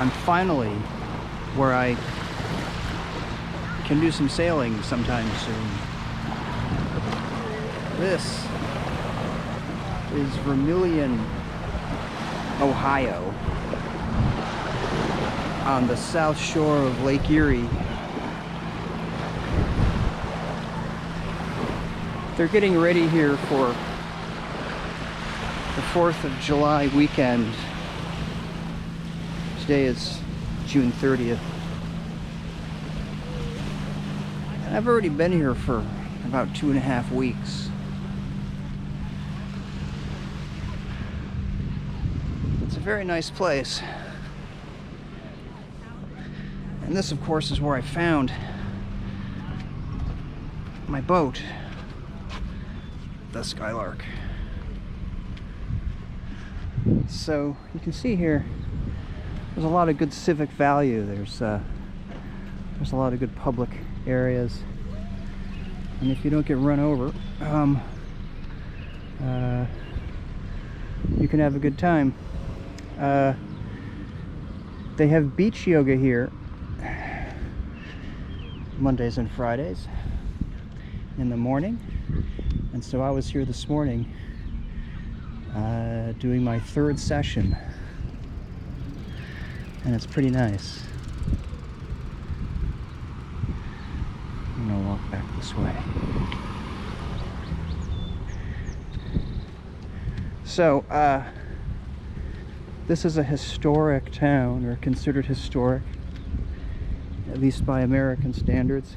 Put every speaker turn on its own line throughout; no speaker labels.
I'm finally where I can do some sailing sometime soon. This is Vermilion, Ohio, on the south shore of Lake Erie. They're getting ready here for the 4th of July weekend. Today is June 30th. And I've already been here for about 2.5 weeks. It's a very nice place. And this, of course, is where I found my boat, the Skylark. So you can see here, there's a lot of good civic value. There's a lot of good public areas, and if you don't get run over, you can have a good time. They have beach yoga here Mondays and Fridays in the morning, and so I was here this morning doing my 3rd session, and it's pretty nice. I'm gonna walk back this way. So this is a historic town, or considered historic, at least by American standards.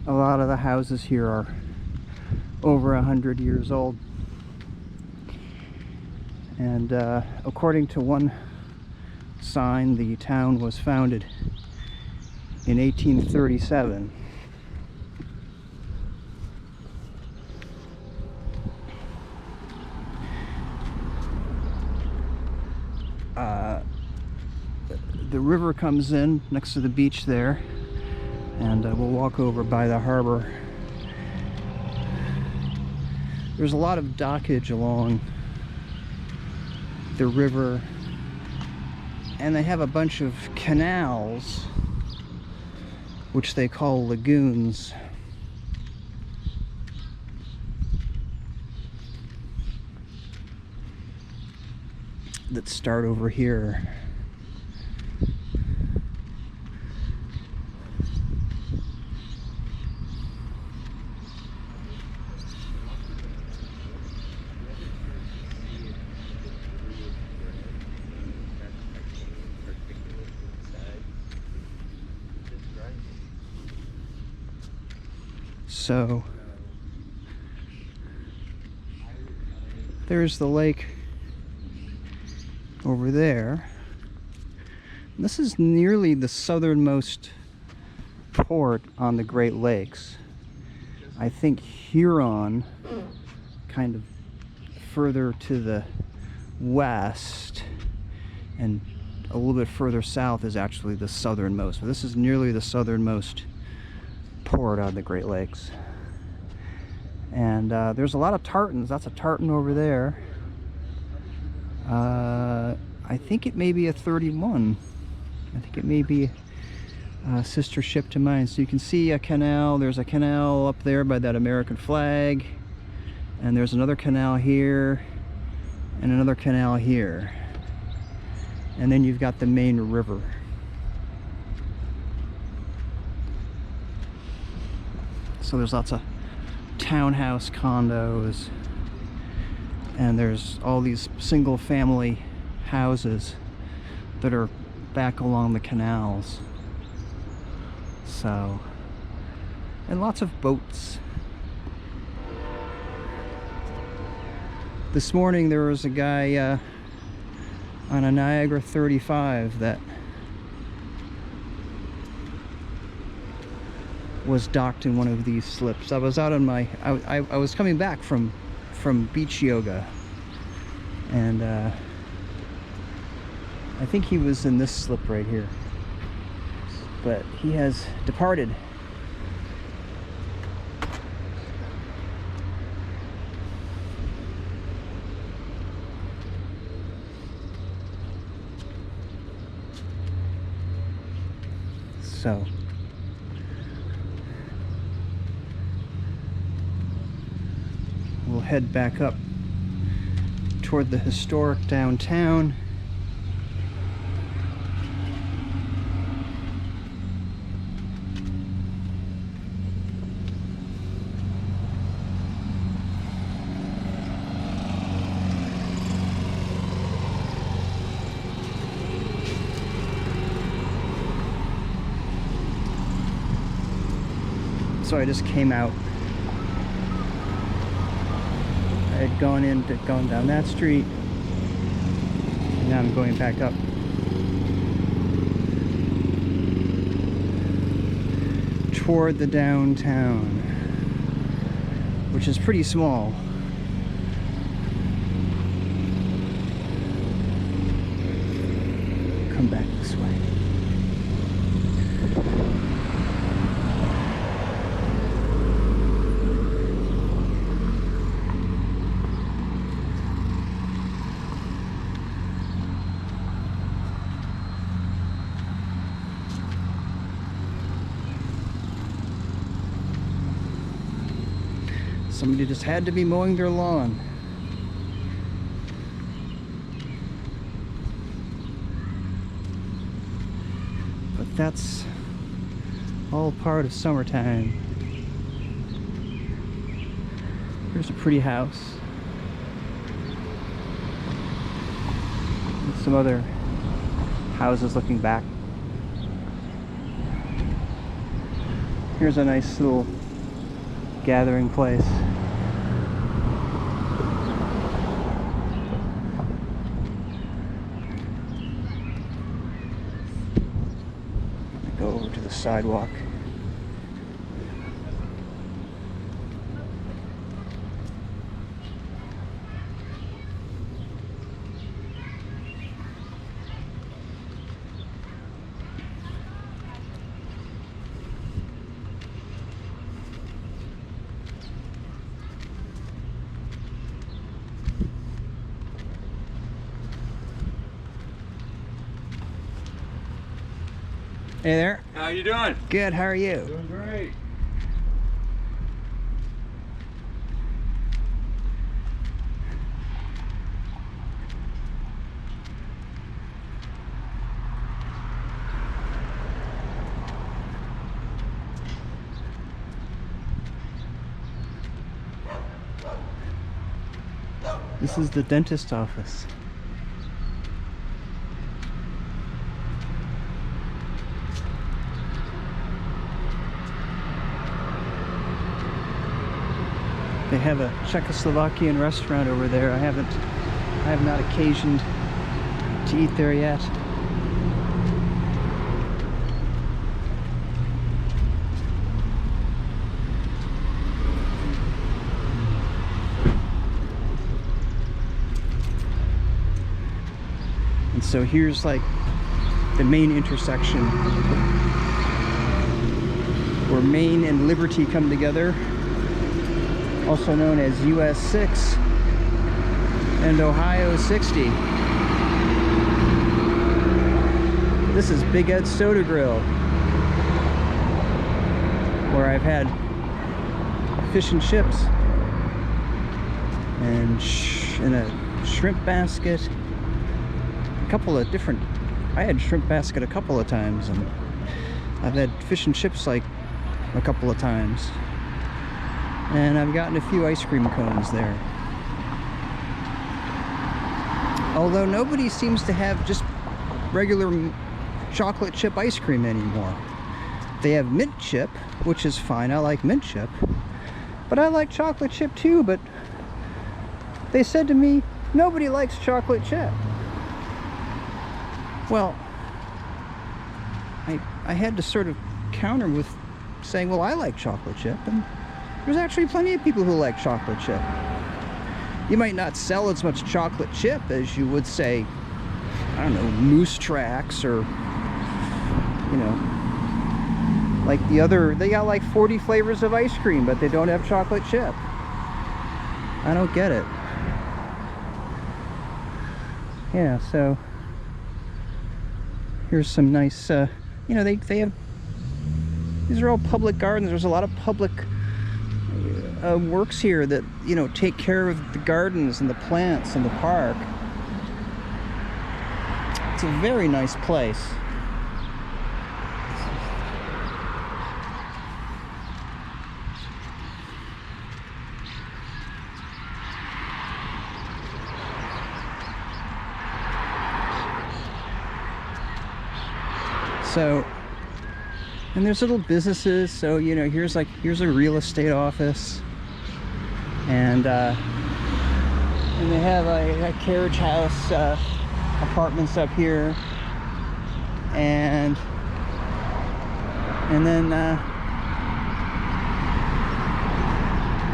A lot of the houses here are over 100 years old. And according to one sign, the town was founded in 1837. The river comes in next to the beach there, and we'll walk over by the harbor. There's a lot of dockage along the river, and they have a bunch of canals, which they call lagoons. That start over here. So there's the lake over there. This is nearly the southernmost port on the Great Lakes. I think Huron, kind of further to the west, and a little bit further south is actually the southernmost. But this is nearly the southernmost port on the Great Lakes. And there's a lot of tartans. That's a tartan over there. I think it may be a 31. I think it may be a sister ship to mine. So you can see a canal. There's a canal up there by that American flag, and there's another canal here, and another canal here, and then you've got the main river. So there's lots of townhouse condos, and there's all these single family houses that are back along the canals. So, and lots of boats. This morning there was a guy on a Niagara 35 that was docked in one of these slips. I was out on my, I was coming back from beach yoga, and I think he was in this slip right here, but he has departed. So we'll head back up toward the historic downtown. So I just came out. I had gone down that street, and now I'm going back up. Toward the downtown, which is pretty small. Come back this way. Somebody just had to be mowing their lawn. But that's all part of summertime. Here's a pretty house. And some other houses looking back. Here's a nice little gathering place. Go over to the sidewalk. Hey there.
How you doing?
Good, how are you?
Doing great.
This is the dentist office. They have a Czechoslovakian restaurant over there. I have not occasioned to eat there yet. And so here's like the main intersection where Maine and Liberty come together, also known as US 6 and Ohio 60. This is Big Ed's Soda Grill, where I've had fish and chips and in a shrimp basket. A couple of different, I had shrimp basket a couple of times, and I've had fish and chips like a couple of times. And I've gotten a few ice cream cones there. Although nobody seems to have just regular chocolate chip ice cream anymore. They have mint chip, which is fine. I like mint chip. But I like chocolate chip too, but they said to me, nobody likes chocolate chip. Well, I had to sort of counter with saying, well, I like chocolate chip, and there's actually plenty of people who like chocolate chip. You might not sell as much chocolate chip as you would, say, I don't know, Moose Tracks, or, you know, like the other, they got like 40 flavors of ice cream, but they don't have chocolate chip. I don't get it. Yeah, so here's some nice, you know, they have These are all public gardens. There's a lot of public works here that, you know, take care of the gardens and the plants and the park. It's a very nice place. So, and there's little businesses. So, you know, here's a real estate office, and they have a carriage house apartments up here, and then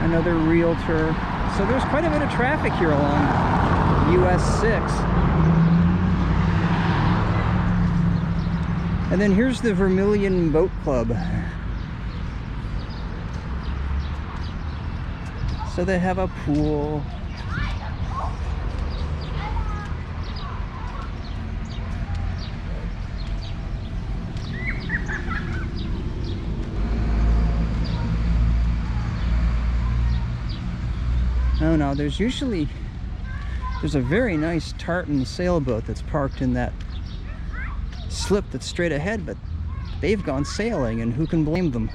another realtor. So there's quite a bit of traffic here along US 6. And then here's the Vermilion Boat Club. So they have a pool. Oh no, there's a very nice tartan sailboat that's parked in that slip that's straight ahead, but they've gone sailing, and who can blame them?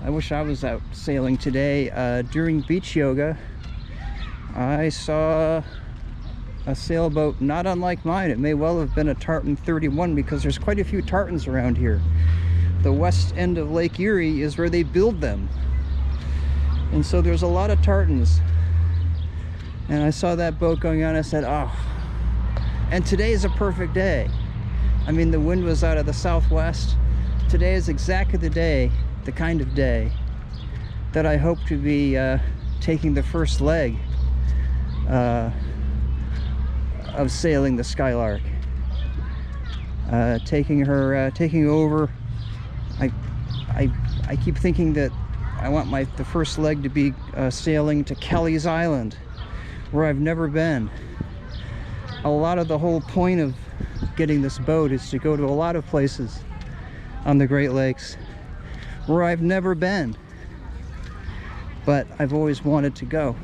I wish I was out sailing today. During beach yoga, I saw a sailboat not unlike mine. It may well have been a Tartan 31, because there's quite a few tartans around here. The west end of Lake Erie is where they build them, and so there's a lot of tartans. And I saw that boat going on. I said, oh, and today is a perfect day. I mean, the wind was out of the southwest. Today is exactly the kind of day that I hope to be taking the first leg of sailing the Skylark. Taking over. I keep thinking that I want the first leg to be sailing to Kelly's Island, where I've never been. A lot of the whole point of getting this boat is to go to a lot of places on the Great Lakes where I've never been, but I've always wanted to go.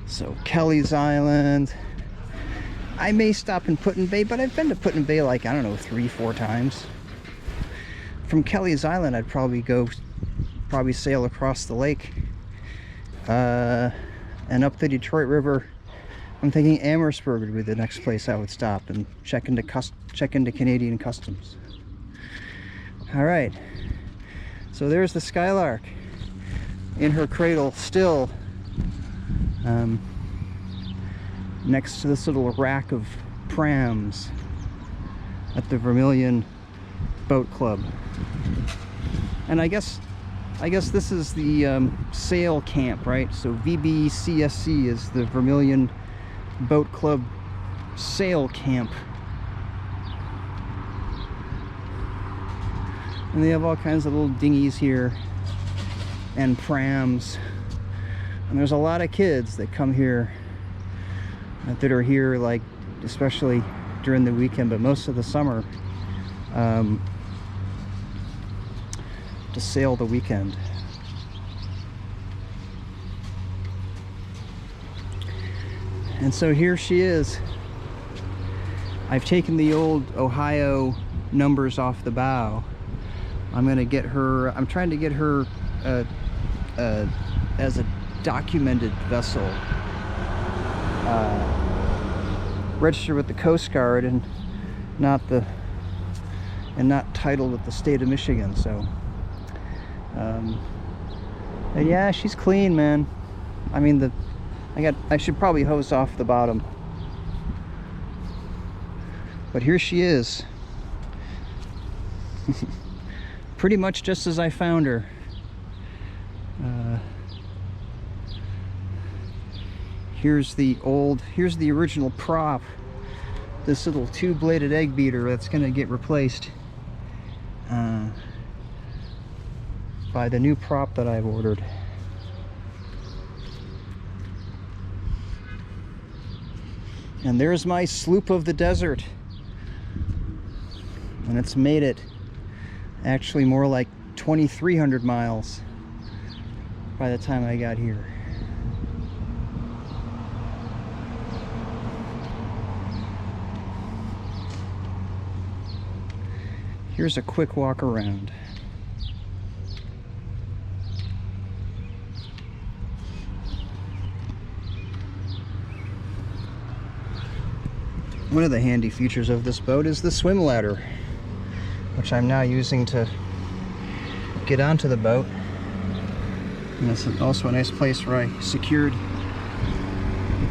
So Kelly's Island. I may stop in Put-in-Bay, but I've been to Put-in-Bay like, I don't know, 3-4 times. From Kelly's Island, I'd probably sail across the lake and up the Detroit River. I'm thinking Amherstburg would be the next place I would stop and check into Canadian customs. All right, so there's the Skylark in her cradle, still next to this little rack of prams at the Vermilion Boat Club. And I guess this is the sail camp, right? So VBCSC is the Vermilion Boat Club sail camp, and they have all kinds of little dinghies here and prams, and there's a lot of kids that come here that are here, like, especially during the weekend, but most of the summer, to sail the weekend. And so here she is. I've taken the old Ohio numbers off the bow. I'm trying to get her as a documented vessel, registered with the Coast Guard and not titled with the state of Michigan. So and yeah, she's clean, man. I mean, I should probably hose off the bottom, but here she is. Pretty much just as I found her. Here's the original prop, this little two-bladed egg beater that's going to get replaced by the new prop that I've ordered. And there's my sloop of the desert, and it's made it. Actually more like 2,300 miles by the time I got here. Here's a quick walk around. One of the handy features of this boat is the swim ladder, which I'm now using to get onto the boat. And it's also a nice place where I secured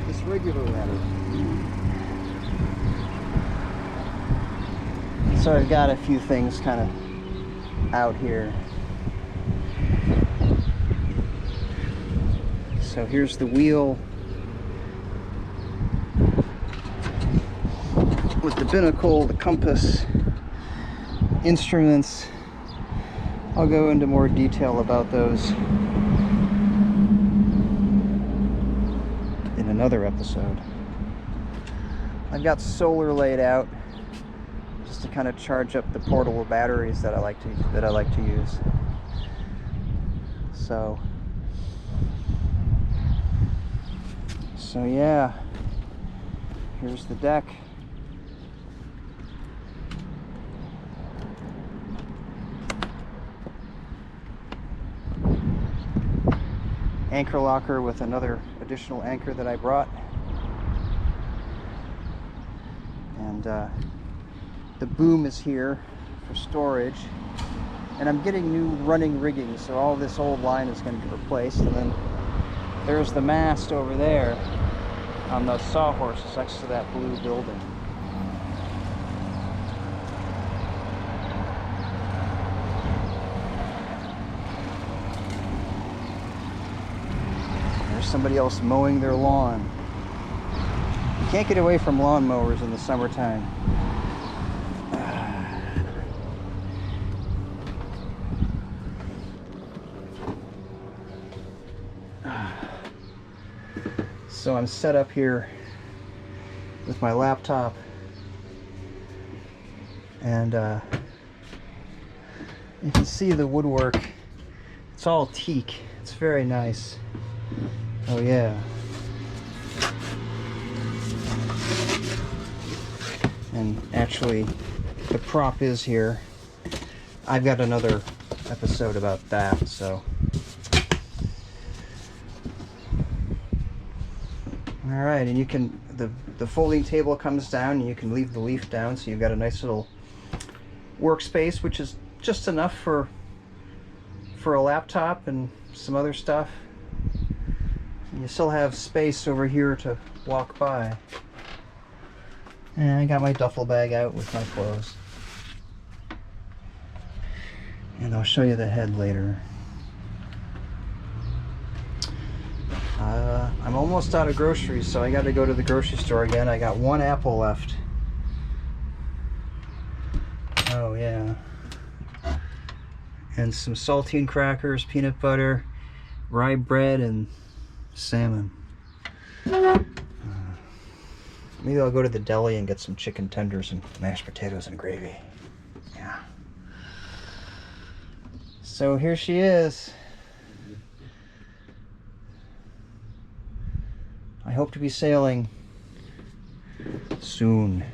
this regular ladder. So I've got a few things kind of out here. So here's the wheel with the binnacle, the compass, instruments. I'll go into more detail about those in another episode. I've got solar laid out just to kind of charge up the portable batteries that I like to use. So yeah, here's the deck. Anchor locker with another additional anchor that I brought. And the boom is here for storage. And I'm getting new running rigging, so all this old line is going to be replaced. And then there's the mast over there on the sawhorses next to that blue building. Somebody else mowing their lawn. You can't get away from lawn mowers in the summertime. So I'm set up here with my laptop, and you can see the woodwork. It's all teak. It's very nice. Oh yeah. And actually, the prop is here. I've got another episode about that, so. Alright, and you can, the folding table comes down and you can leave the leaf down, so you've got a nice little workspace, which is just enough for a laptop and some other stuff. You still have space over here to walk by. And I got my duffel bag out with my clothes. And I'll show you the head later. I'm almost out of groceries, so I got to go to the grocery store again. I got one apple left. Oh yeah. And some saltine crackers, peanut butter, rye bread, and salmon. Maybe I'll go to the deli and get some chicken tenders and mashed potatoes and gravy. Yeah. So here she is. I hope to be sailing soon.